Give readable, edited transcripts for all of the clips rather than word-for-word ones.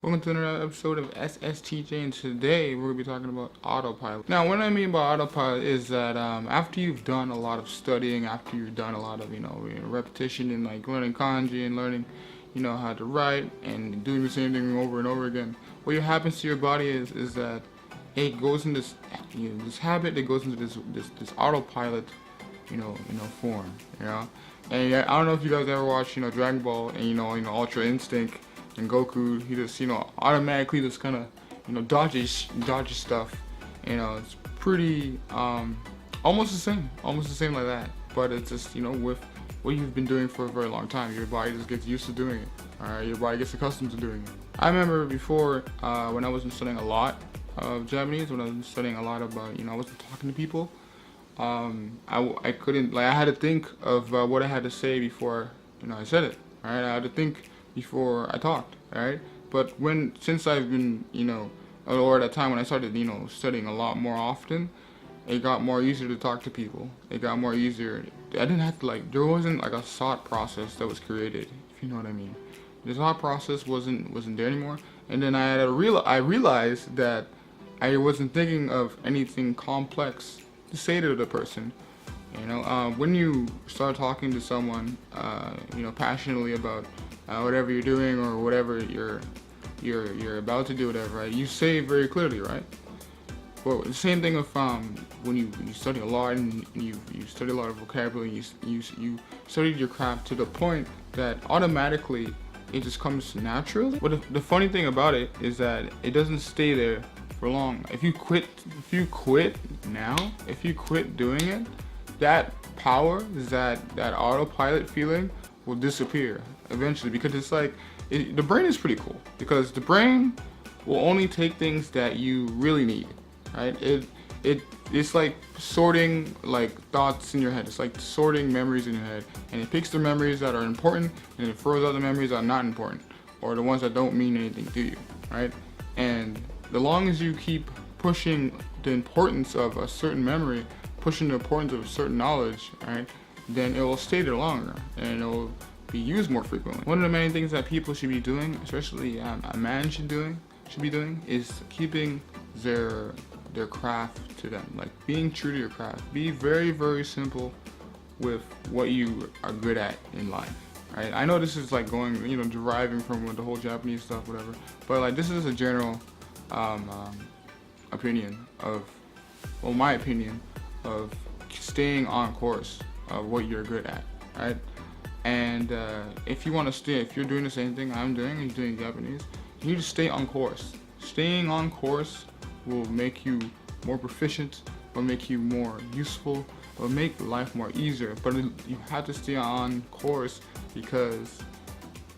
Welcome to another episode of SSTJ, and today we're going to be talking about autopilot. Now, what I mean by autopilot is that after you've done a lot of studying, after you've done a lot of, repetition and like learning kanji and learning, how to write and doing the same thing over and over again, what happens to your body is that it goes in this, this habit that goes into this autopilot, form, And I don't know if you guys ever watched, Dragon Ball and, Ultra Instinct. And Goku, he just, automatically just kind of, dodges stuff. It's pretty, almost the same like that. But it's just, with what you've been doing for a very long time, your body just gets used to doing it. Alright, your body gets accustomed to doing it. I remember before, when I wasn't studying a lot of Japanese, when I was studying a lot about, I wasn't talking to people. I couldn't, like, I had to think of what I had to say before, I said it. Alright, I had to think before I talked, alright? But since I've been, or at that time when I started, studying a lot more often, it got more easier to talk to people. It got more easier. I didn't have to, there wasn't like a thought process that was created, if you know what I mean. The thought process wasn't there anymore. And then I realized that I wasn't thinking of anything complex to say to the person. When you start talking to someone, passionately about whatever you're doing or whatever you're about to do, whatever, right? You say it very clearly, right? Well, the same thing with when you study a lot and you study a lot of vocabulary, you studied your craft to the point that automatically it just comes naturally. But the funny thing about it is that it doesn't stay there for long. If you quit doing it, that power, that autopilot feeling will disappear eventually, because it's like the brain is pretty cool, because the brain will only take things that you really need, right? It's like sorting like thoughts in your head. It's like sorting memories in your head, and it picks the memories that are important and it throws out the memories that are not important, or the ones that don't mean anything to you, right? And the long as you keep pushing the importance of a certain memory, pushing the importance of a certain knowledge, right, then it will stay there longer and it will be used more frequently. One of the main things that people should be doing, especially a man should be doing, is keeping their craft to them, like being true to your craft. Be very, very simple with what you are good at in life, right? I know this is like going, deriving from the whole Japanese stuff, whatever, but like this is a general opinion of, well, my opinion of staying on course of what you're good at, right? And if you want to stay, if you're doing the same thing I'm doing and you're doing Japanese, you need to stay on course. Staying on course will make you more proficient, will make you more useful, will make life more easier. But you have to stay on course because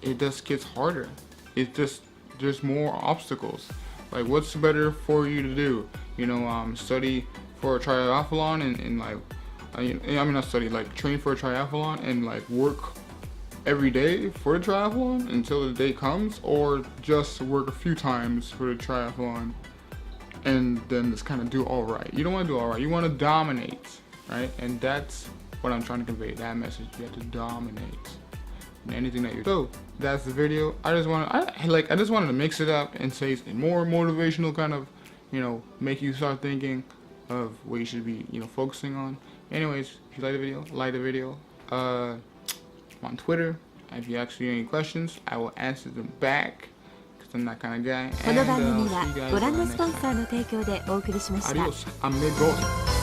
it just gets harder. There's more obstacles. Like, what's better for you to do? Study for a triathlon and like, not study, like train for a triathlon and like work every day for the triathlon until the day comes, or just work a few times for the triathlon and then just kind of do all right. You don't want to do all right. You want to dominate, right? And that's what I'm trying to convey. That message. You have to dominate in anything that you do. So that's the video. I just wanted to mix it up and say more motivational, kind of, make you start thinking of what you should be, focusing on. Anyways, if you like the video. I'm on Twitter. If you ask me any questions, I will answer them back, because I'm that kind of guy. この番組はご覧のスポンサーの提供でお送りしました。 Adios, amigos.